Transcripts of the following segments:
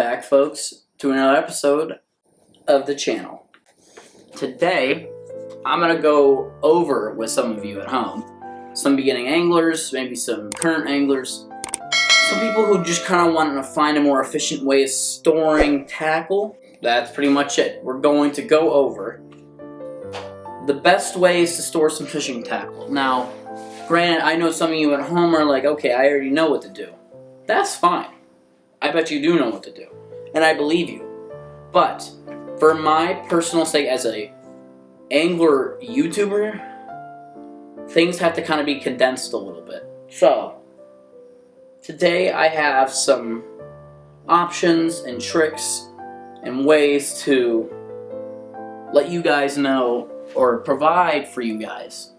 back, folks, to another episode of the channel. Today, I'm going to go over with some of you at home, some beginning anglers, maybe some current anglers, some people who just kind of want to find a more efficient way of storing tackle. That's pretty much it. We're going to go over the best ways to store some fishing tackle. Now, granted, I know some of you at home are like, okay, I already know what to do. That's fine. I bet you do know what to do, and I believe you. But for my personal sake as a angler YouTuber, things have to kind of be condensed a little bit. So today I have some options and tricks and ways to let you guys know or provide for you guys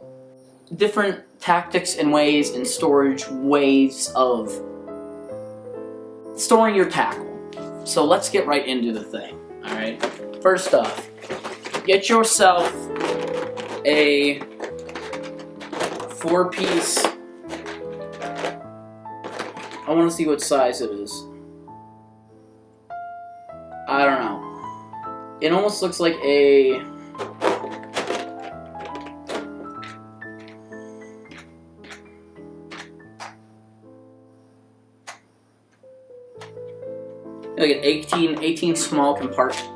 different tactics and ways and storage ways of storing your tackle. So let's get right into the thing, alright? First off, get yourself a 4-piece, I want to see what size it is. I don't know. It almost looks like a like an 18 small compartment.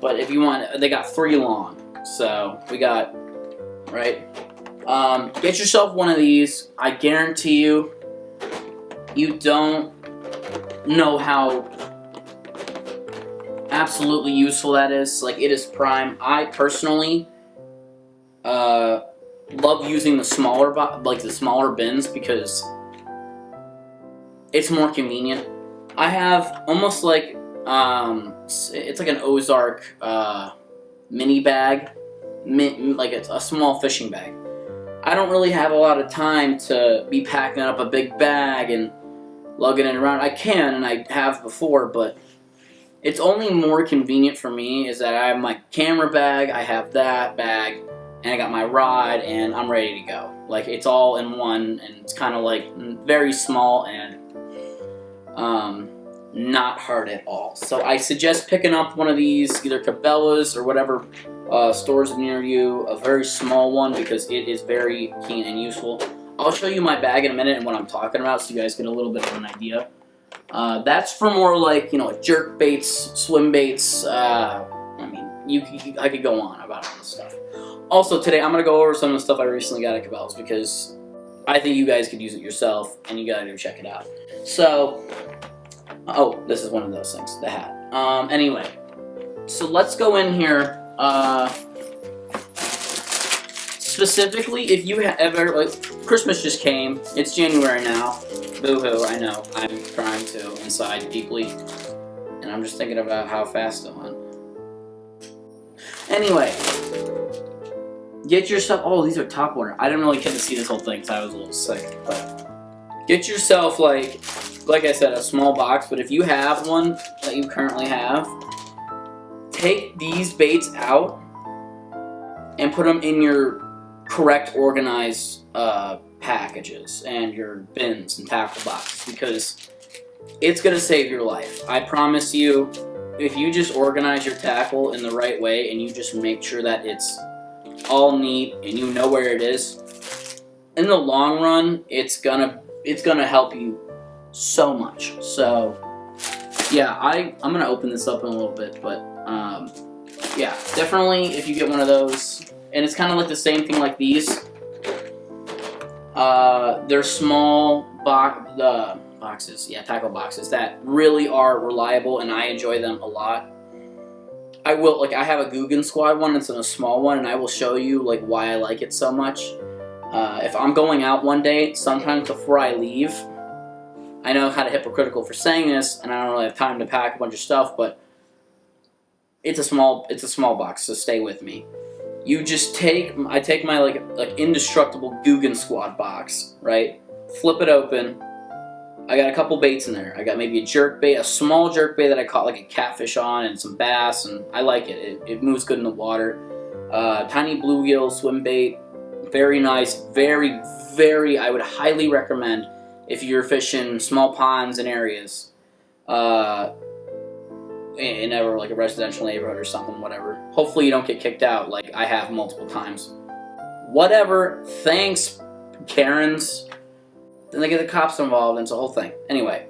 But if you want, they got 3 long. So we got, right? Get yourself one of these. I guarantee you, you don't know how absolutely useful that is. Like, it is prime. I personally love using the smaller, the smaller bins because it's more convenient. I have almost like, it's like an Ozark mini bag, like it's a small fishing bag. I don't really have a lot of time to be packing up a big bag and lugging it around. I can, and I have before, but it's only more convenient for me is that I have my camera bag, I have that bag, and I got my rod, and I'm ready to go. Like, it's all in one, and it's kind of like very small and not hard at all. So I suggest picking up one of these, either Cabela's or whatever stores near you, a very small one, because it is very keen and useful. I'll show you my bag in a minute and what I'm talking about so you guys get a little bit of an idea. That's for more like, you know, jerk baits, swim baits. I mean, I could go on about all this stuff. Also, today I'm going to go over some of the stuff I recently got at Cabela's because I think you guys could use it yourself and you got to go check it out. So, oh, this is one of those things, the hat. Anyway, so let's go in here. Specifically, if you ever, like, Christmas just came. It's January now. Boo-hoo, I know. I'm crying too, inside, deeply. And I'm just thinking about how fast it went. Anyway, get yourself, oh, these are top water. I didn't really get to see this whole thing because I was a little sick, but get yourself, like I said, a small box, but if you have one that you currently have, take these baits out and put them in your correct organized packages and your bins and tackle boxes, because it's going to save your life. I promise you, if you just organize your tackle in the right way and you just make sure that it's all neat and you know where it is, in the long run, it's gonna help you so much. So yeah, I'm gonna open this up in a little bit, but yeah, definitely if you get one of those, and it's kind of like the same thing like these. They're small boxes, yeah, tackle boxes that really are reliable, and I enjoy them a lot. I have a Guggen Squad one. It's in a small one, and I will show you like why I like it so much. If I'm going out one day, sometimes before I leave, I know kind of hypocritical for saying this, and I don't really have time to pack a bunch of stuff, but it's a small box, so stay with me. You just I take my like indestructible Guggen Squad box, right? Flip it open. I got a couple baits in there. I got maybe a jerk bait, a small jerk bait that I caught like a catfish on, and some bass, and I like it. It moves good in the water. Tiny bluegill swim bait, very nice, very, I would highly recommend if you're fishing small ponds and areas. in ever like a residential neighborhood or something, whatever. Hopefully you don't get kicked out like I have multiple times. Whatever. Thanks, Karens. Then they get the cops involved, and it's a whole thing. Anyway,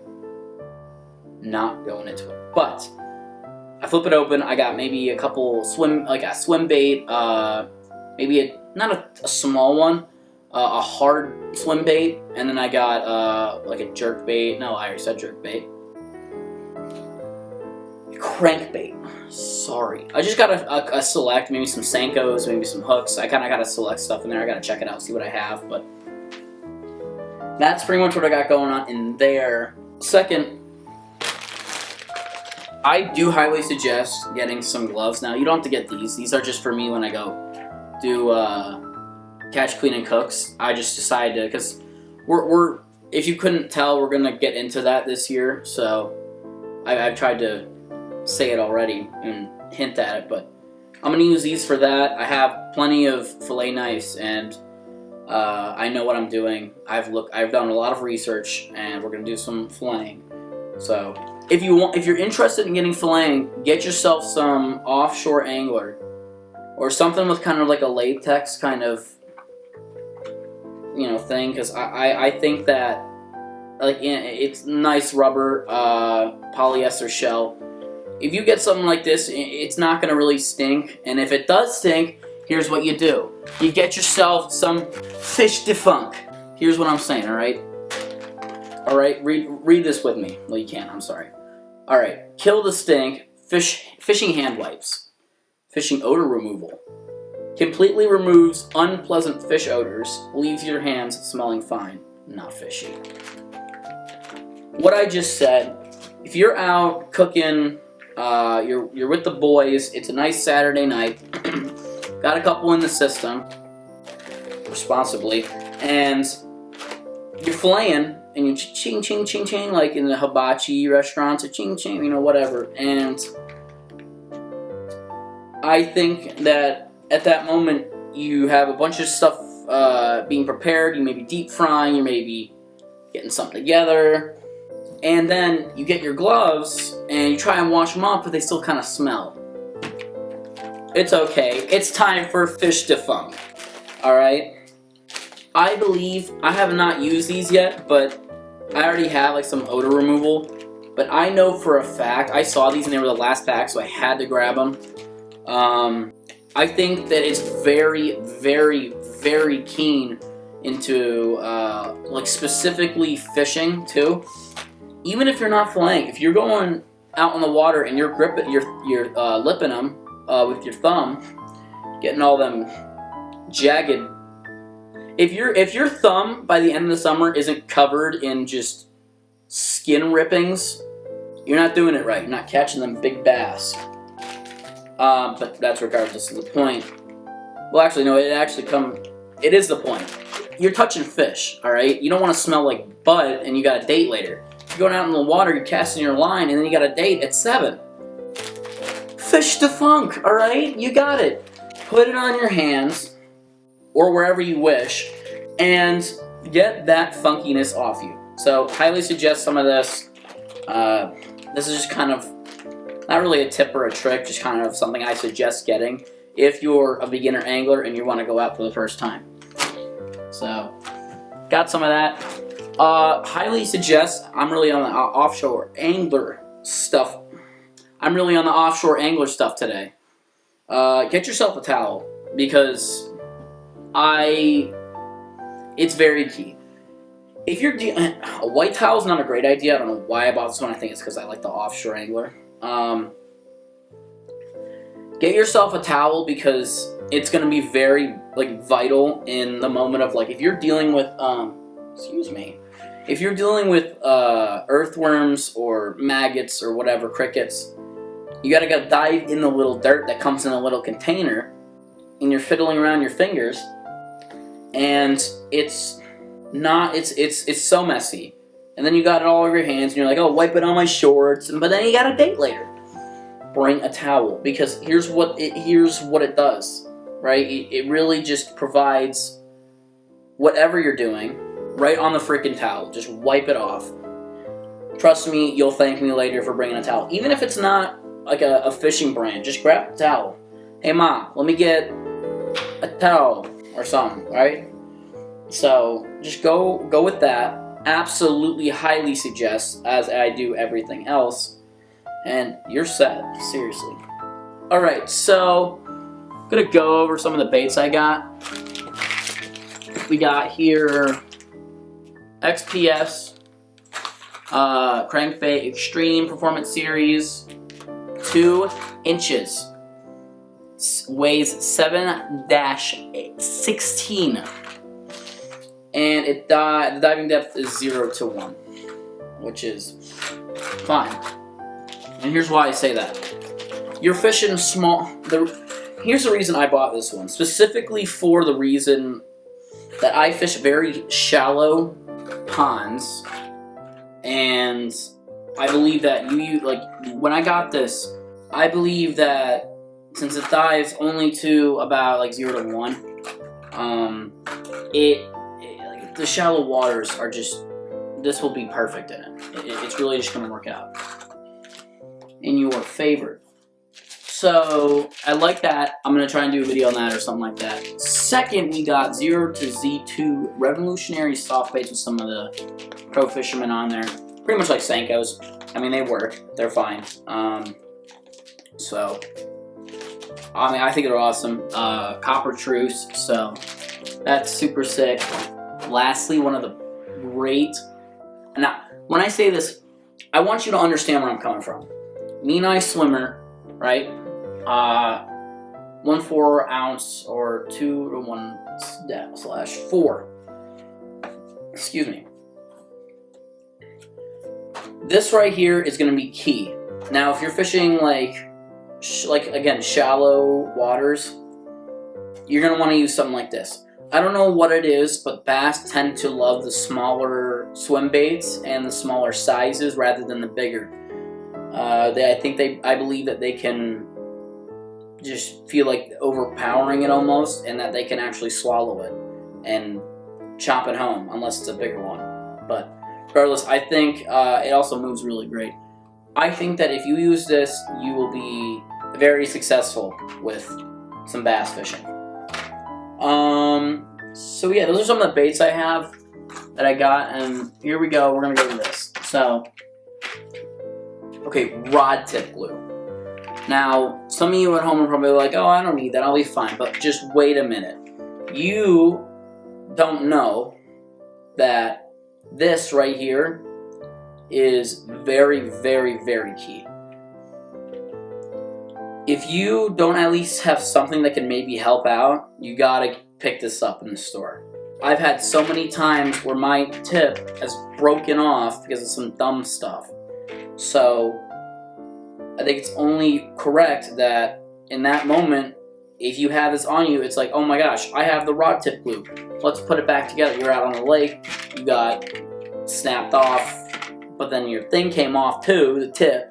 not going into it. But I flip it open. I got maybe a couple swim bait. Maybe not a small one, a hard swim bait, and then I got like a jerk bait. No, I already said jerk bait. Crankbait. Sorry, I just got a select, maybe some Senkos, maybe some hooks. I kind of got to select stuff in there. I got to check it out, see what I have, but that's pretty much what I got going on in there. Second, I do highly suggest getting some gloves. Now, you don't have to get these. These are just for me when I go do catch, clean, and cooks. I just decided to, because we're if you couldn't tell, we're gonna get into that this year. So I've tried to say it already and hint at it, but I'm gonna use these for that. I have plenty of fillet knives, and I know what I'm doing. I've done a lot of research, and we're gonna do some filleting. So if you're interested in getting filleting, get yourself some offshore angler or something with kind of like a latex kind of thing, because I think that it's nice rubber polyester shell. If you get something like this, it's not going to really stink. And if it does stink, here's what you do. You get yourself some fish defunk. Here's what I'm saying, alright? Alright, read this with me. Well, you can't, I'm sorry. Alright, kill the stink, fishing hand wipes. Fishing odor removal. Completely removes unpleasant fish odors, leaves your hands smelling fine, not fishy. What I just said, if you're out cooking, you're with the boys, it's a nice Saturday night, got a couple in the system, responsibly, and you're filleting, and you ching, ching, ching, ching, like in the hibachi restaurants, or ching, ching, whatever, and I think that at that moment, you have a bunch of stuff being prepared, you may be deep frying, you may be getting something together, and then you get your gloves, and you try and wash them off, but they still kind of smell. It's okay. It's time for fish defunk. Alright? I believe, I have not used these yet, but I already have like some odor removal. But I know for a fact, I saw these and they were the last pack, so I had to grab them. I think that it's very, very, very keen into like specifically fishing too. Even if you're not filleting, if you're going out on the water and you're lipping them with your thumb, getting all them jagged. If your thumb by the end of the summer isn't covered in just skin rippings, you're not doing it right. You're not catching them big bass. But that's regardless of the point. Well, actually, no. It is the point. You're touching fish, all right. You don't want to smell like bud, and you got a date later. You're going out in the water, you're casting your line, and then you got a date at 7. Fish defunk, all right. You got it. Put it on your hands, or wherever you wish, and get that funkiness off you. So, highly suggest some of this. This is just kind of not really a tip or a trick, just kind of something I suggest getting if you're a beginner angler and you want to go out for the first time. So, got some of that. Highly suggest, I'm really on the offshore angler stuff. I'm really on the offshore angler stuff today. Get yourself a towel, because it's very key. If you're a white towel is not a great idea. I don't know why I bought this one. I think it's because I like the offshore angler. Get yourself a towel, because it's going to be very vital in the moment of if you're dealing with if you're dealing with earthworms or maggots or whatever, crickets, you got to go dive in the little dirt that comes in a little container, and you're fiddling around your fingers, and it's so messy. And then you got it all over your hands, and you're like, oh, wipe it on my shorts, but then you got a date later. Bring a towel, because here's what it does, right? It really just provides whatever you're doing right on the freaking towel. Just wipe it off. Trust me, you'll thank me later for bringing a towel. Even if it's not like a fishing brand, just grab a towel. Hey mom, let me get a towel or something, right? So just go with that. Absolutely highly suggest, as I do everything else, and you're set, seriously. Alright, so I'm gonna go over some of the baits I got. We got here XPS Crankbait Extreme Performance Series, 2 inches, weighs 7-16, and the diving depth is 0 to 1, which is fine. And here's why I say that. You're fishing small. Here's the reason I bought this one, specifically for the reason that I fish very shallow ponds, and I believe that when I got this, I believe that since it dives only to about like 0 to 1, the shallow waters are just, this will be perfect in it. It's really just gonna work out in your favor. So I like that. I'm gonna try and do a video on that or something like that. Second, we got 0 to Z2 revolutionary soft baits with some of the pro fishermen on there. Pretty much like Senkos. I mean, they work. They're fine. So I mean, I think they're awesome. Copper truce. So that's super sick. Lastly, one of the great. Now, when I say this, I want you to understand where I'm coming from. Me and I swimmer, right? 1/4 ounce or 2 to 1/4. Excuse me. This right here is going to be key. Now, if you're fishing like again, shallow waters, you're going to want to use something like this. I don't know what it is, but bass tend to love the smaller swim baits and the smaller sizes rather than the bigger. I believe that they can just feel like overpowering it almost, and that they can actually swallow it and chop it home, unless it's a bigger one. But regardless, I think it also moves really great. I think that if you use this, you will be very successful with some bass fishing. So yeah, those are some of the baits I have that I got, and here we go. We're gonna go with this. So, okay, rod tip glue. Now, some of you at home are probably like, oh, I don't need that, I'll be fine. But just wait a minute. You don't know that this right here is very, very, very key. If you don't at least have something that can maybe help out, you gotta pick this up in the store. I've had so many times where my tip has broken off because of some dumb stuff. So I think it's only correct that in that moment, if you have this on you, it's like, oh my gosh, I have the rod tip glue. Let's put it back together. You're out on the lake, you got snapped off, but then your thing came off too, the tip.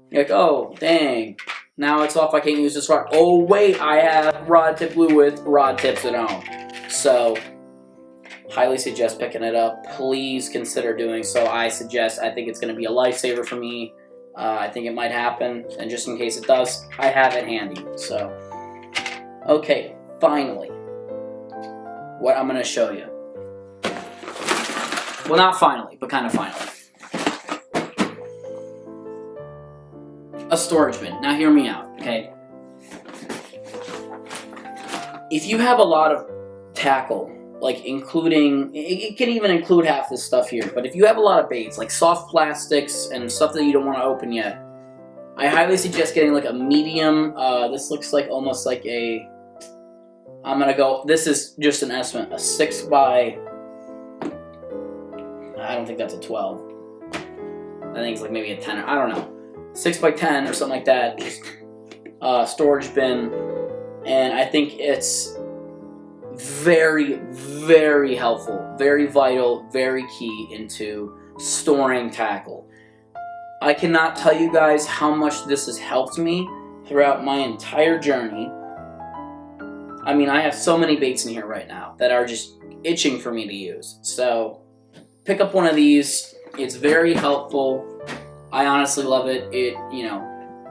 You're like, oh, dang. Now it's off, I can't use this rod. Oh wait, I have rod tip glue with rod tips at home. So, highly suggest picking it up. Please consider doing so. I think it's going to be a lifesaver for me. I think it might happen, and just in case it does, I have it handy. So, okay, finally, what I'm going to show you. Well, not finally, but kind of finally. A storage bin. Now hear me out, okay? If you have a lot of tackle, like including, it can even include half this stuff here, but if you have a lot of baits, like soft plastics and stuff that you don't want to open yet, I highly suggest getting like a medium, this looks like almost like a, this is just an estimate, a 6 by, I don't think that's a 12. I think it's like maybe a 10, I don't know. 6 by 10 or something like that, just storage bin, and I think it's very, very helpful, very vital, very key into storing tackle. I cannot tell you guys how much this has helped me throughout my entire journey. I mean, I have so many baits in here right now that are just itching for me to use. So pick up one of these. It's very helpful. I honestly love it.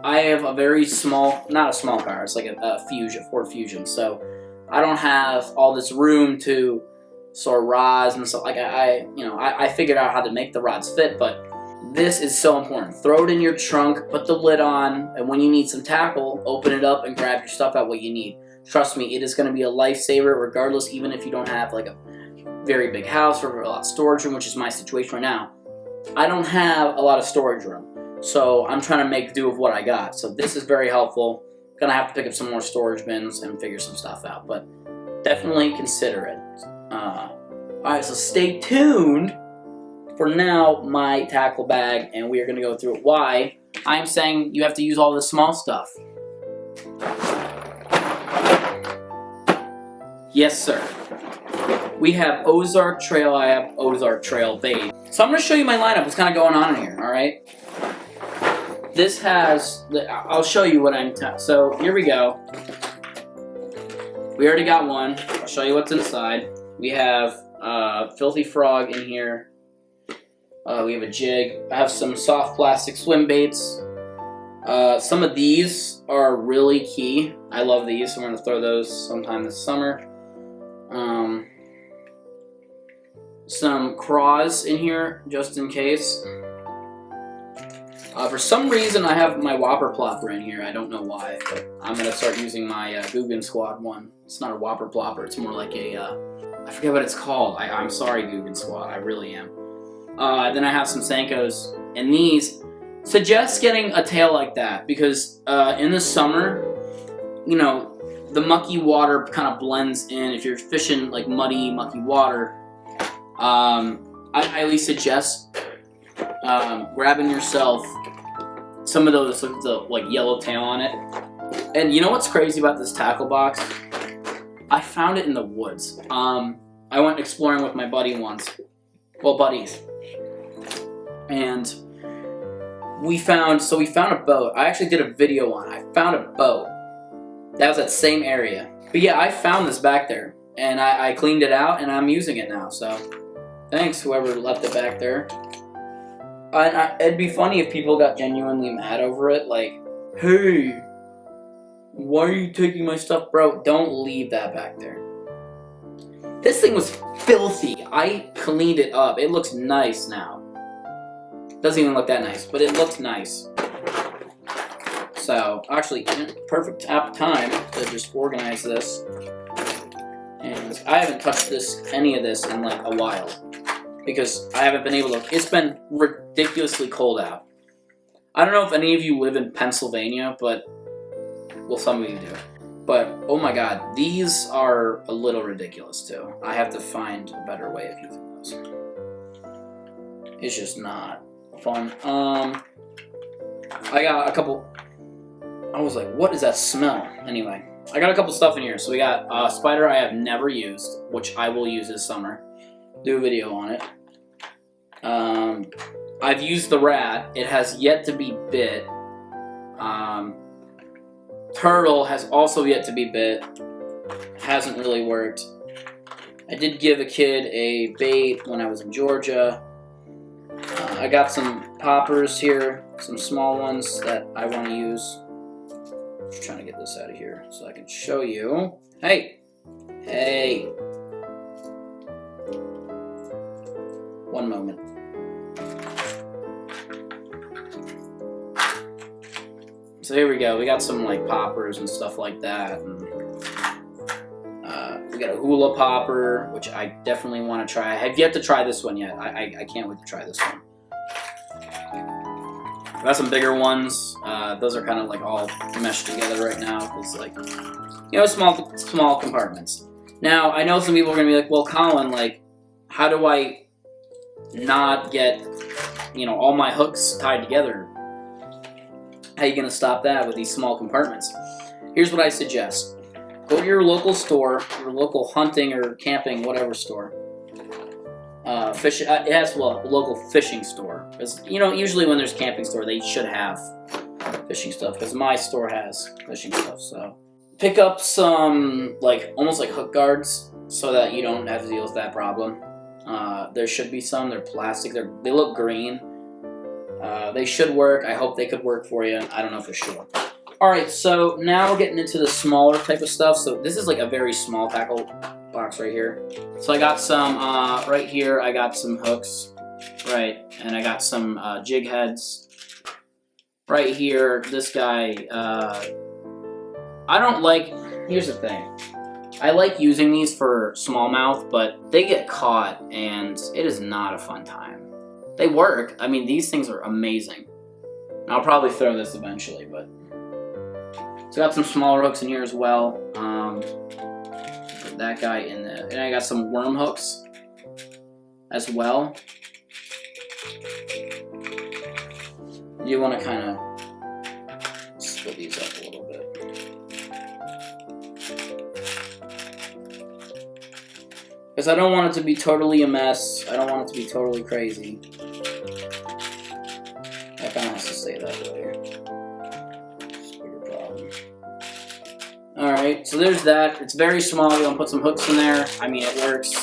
I have a very small, not a small car, it's like a Fusion, Ford Fusion, so I don't have all this room to store rods and stuff. Like I figured out how to make the rods fit, but this is so important. Throw it in your trunk, put the lid on, and when you need some tackle, open it up and grab your stuff out what you need. Trust me, it is going to be a lifesaver regardless, even if you don't have like a very big house or a lot of storage room, which is my situation right now. I don't have a lot of storage room, so I'm trying to make do with what I got. So this is very helpful. Gonna have to pick up some more storage bins and figure some stuff out, but definitely consider it. Alright, so stay tuned for now my tackle bag, and we are gonna go through it. Why I'm saying you have to use all this small stuff. Yes, sir. We have Ozark Trail, I have Ozark Trail bait. So I'm going to show you my lineup, what's kind of going on in here, alright? This has, I'll show you what so here we go. We already got one. I'll show you what's inside. We have Filthy Frog in here. We have a jig. I have some soft plastic swim baits. Some of these are really key. I love these, so I'm going to throw those sometime this summer. Some craws in here, just in case. For some reason, I have my Whopper Plopper in here. I don't know why, but I'm going to start using my Guggen Squad one. It's not a Whopper Plopper. It's more like a, I forget what it's called. I'm sorry, Guggen Squad. I really am. Then I have some Senkos. And these suggest getting a tail like that because in the summer, you know, the mucky water kind of blends in. If you're fishing like muddy, mucky water, I highly suggest grabbing yourself some of those with the like yellow tail on it. And you know what's crazy about this tackle box? I found it in the woods. I went exploring with my buddy once. Well, buddies. And we found a boat. I actually did a video on it. I found a boat. That was that same area. But yeah, I found this back there. And I cleaned it out and I'm using it now. So thanks whoever left it back there. It'd be funny if people got genuinely mad over it. Like, hey, why are you taking my stuff, bro? Don't leave that back there. This thing was filthy. I cleaned it up. It looks nice now. Doesn't even look that nice, but it looks nice. So, actually, perfect time to just organize this. And I haven't touched any of this in like a while. Because I haven't been able to, it's been ridiculously cold out. I don't know if any of you live in Pennsylvania, but, well, some of you do. But, oh my god, these are a little ridiculous too. I have to find a better way of using those. It's just not fun. I got a couple, I was like, what is that smell? Anyway, I got a couple stuff in here. So we got a spider I have never used, which I will use this summer. Do a video on it. I've used the rat. It has yet to be bit. Turtle has also yet to be bit. Hasn't really worked. I did give a kid a bait when I was in Georgia. I got some poppers here, some small ones that I want to use. Just trying to get this out of here so I can show you. Hey! Hey! One moment. So here we go. We got some like poppers and stuff like that. And, we got a hula popper, which I definitely want to try. I have yet to try this one yet. I can't wait to try this one. I got some bigger ones. Those are kind of like all meshed together right now. It's like, you know, small compartments. Now, I know some people are going to be like, well, Colin, like, how do I not get, you know, all my hooks tied together? How are you going to stop that with these small compartments? Here's what I suggest. Go to your local store, your local hunting or camping, whatever store. It has, well, a local fishing store. Because, you know, usually when there's a camping store, they should have fishing stuff. Because my store has fishing stuff, so. Pick up some, like, almost like hook guards so that you don't have to deal with that problem. There should be some. They're plastic. They look green. They should work. I hope they could work for you. I don't know for sure. Alright, so now we're getting into the smaller type of stuff. So this is like a very small tackle box right here. So I got some, right here, I got some hooks, right? And I got some jig heads. Right here, this guy, I don't like, here's the thing. I like using these for smallmouth, but they get caught and it is not a fun time. They work. I mean, these things are amazing. And I'll probably throw this eventually, but. So I got some smaller hooks in here as well. Put that guy in there. And I got some worm hooks as well. You want to kind of split these up a little bit. Because I don't want it to be totally a mess. I don't want it to be totally crazy. That kind of has to stay that way. Alright, so there's that. It's very small. You want to put some hooks in there. I mean, it works.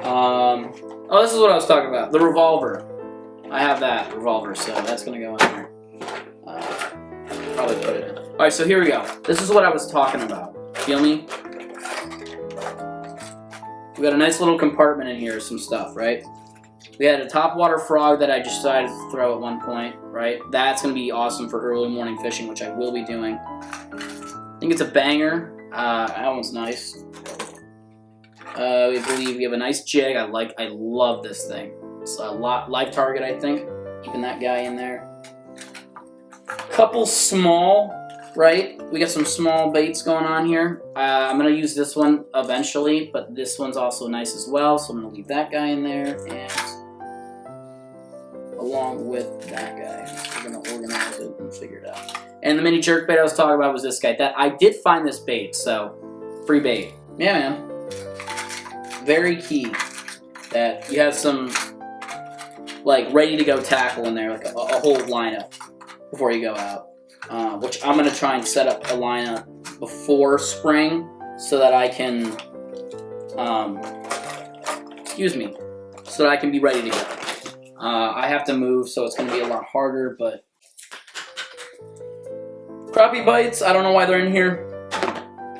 Oh, this is what I was talking about. The revolver. I have that revolver, so that's going to go in there. Probably put it in. Alright, so here we go. This is what I was talking about. Feel me? We got a nice little compartment in here, some stuff, right? We had a topwater frog that I just decided to throw at one point, right? That's going to be awesome for early morning fishing, which I will be doing. I think it's a banger. That one's nice. We believe we have a nice jig. I love this thing. It's a live target, I think. Keeping that guy in there. Couple small, right? We got some small baits going on here. I'm gonna use this one eventually, but this one's also nice as well. So I'm gonna leave that guy in there, and along with that guy, we're gonna organize it and figure it out. And the mini jerkbait I was talking about was this guy. That I did find this bait, so free bait. Yeah, man. Very key that you have some like ready to go tackle in there, like a whole lineup before you go out. Which I'm gonna try and set up a lineup before spring so that I can, so that I can be ready to go. I have to move, so it's gonna be a lot harder, but. Crappie bites, I don't know why they're in here.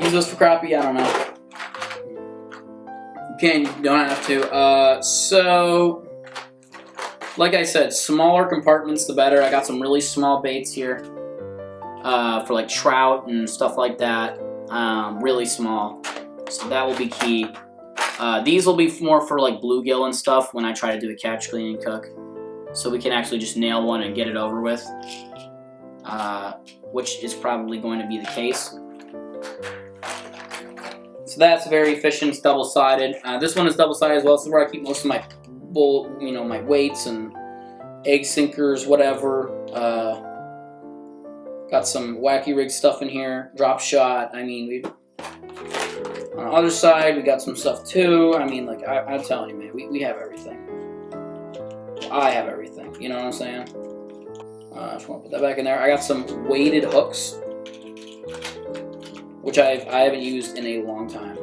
Use those for crappie, I don't know. Okay, you don't have to. So, like I said, smaller compartments the better. I got some really small baits here for like trout and stuff like that. Really small, so that will be key. These will be more for like bluegill and stuff when I try to do a catch, clean, and cook. So we can actually just nail one and get it over with. Which is probably going to be the case. So that's very efficient. It's double-sided. This one is double-sided as well. This is where I keep most of my my weights and egg sinkers, whatever. Got some wacky rig stuff in here. Drop shot. I mean, on the other side, we got some stuff too. I mean, like I'm telling you, man, we have everything. I have everything. You know what I'm saying? I just want to put that back in there. I got some weighted hooks, which I haven't used in a long time.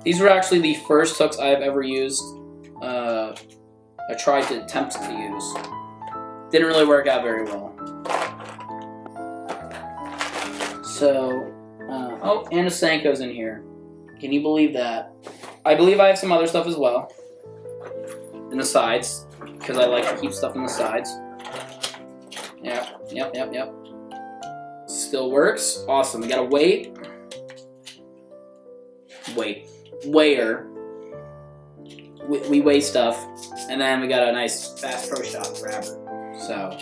These were actually the first hooks I've ever used. I tried to attempt to use. Didn't really work out very well. So, oh, and a Senko's in here. Can you believe that? I believe I have some other stuff as well. In the sides, because I like to keep stuff in the sides. Yep. Still works. Awesome. We got a weigher. We weigh stuff, and then we got a nice Bass Pro Shop grabber. So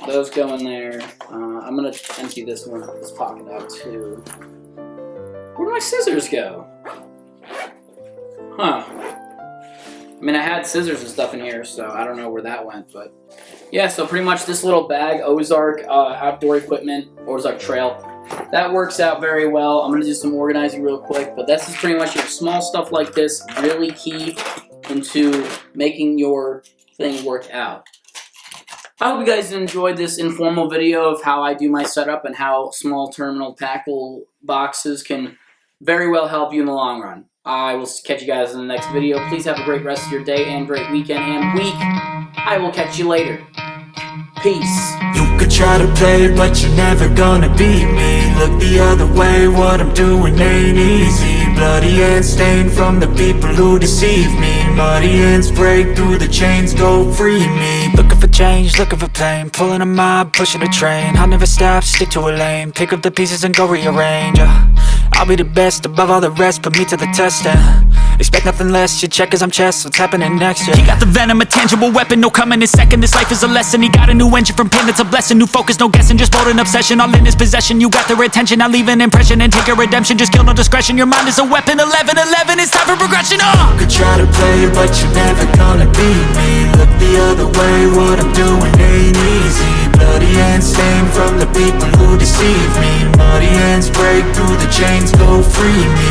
those go in there. I'm gonna empty this pocket out too. Where do my scissors go? Huh. I mean, I had scissors and stuff in here, so I don't know where that went, but yeah, so pretty much this little bag, Ozark outdoor equipment, Ozark Trail, that works out very well. I'm going to do some organizing real quick, but this is pretty much your small stuff like this, really key into making your thing work out. I hope you guys enjoyed this informal video of how I do my setup and how small terminal tackle boxes can very well help you in the long run. I will catch you guys in the next video. Please have a great rest of your day and great weekend and week. I will catch you later. Peace. You could try to play, but you're never gonna beat me. Look the other way, what I'm doing ain't easy. Bloody hands stained from the people who deceive me. Muddy hands break through the chains, go free me. Looking for change, looking for pain. Pulling a mob, pushing a train. I'll never stop, stick to a lane. Pick up the pieces and go rearrange. I'll be the best above all the rest, put me to the test and expect nothing less. You check as I'm chess, what's happening next, yeah. He got the venom, a tangible weapon, no coming in second. This life is a lesson, he got a new engine from pain, it's a blessing. New focus, no guessing, just bold and obsession. All in his possession, you got their attention. I leave an impression and take a redemption. Just kill, no discretion, your mind is a weapon. 11-11, it's time for progression, You could try to play, but you're never gonna beat me. Look the other way, what I'm doing ain't easy. Bloody hands stained from the people who deceive me. Muddy hands break through the chains, go free me.